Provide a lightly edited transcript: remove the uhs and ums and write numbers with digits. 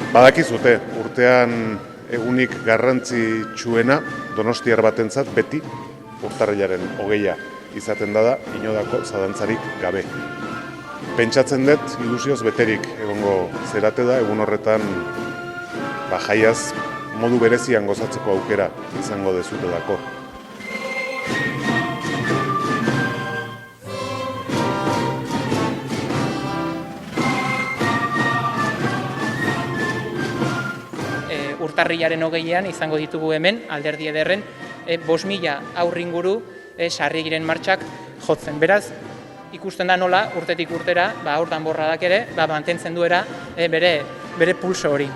Badakizute, urtean egunik garrantzitsuena donostiar batentzat beti urtarrilaren 20 izaten da inodako zalantzarik gabe. Pentsatzen dut ilusioz beterik egongo zerate da egun horretan jaiaz modu berezian gozatzeko aukera izango dezutelako. Urtarrilaren 20an izango ditugu hemen, Alderdi Ederren, 5.000 haur inguru sarrigiren martxak jotzen. Beraz, ikusten da nola urtetik urtera, haur danborradak ere mantentzen duera bere pulso hori.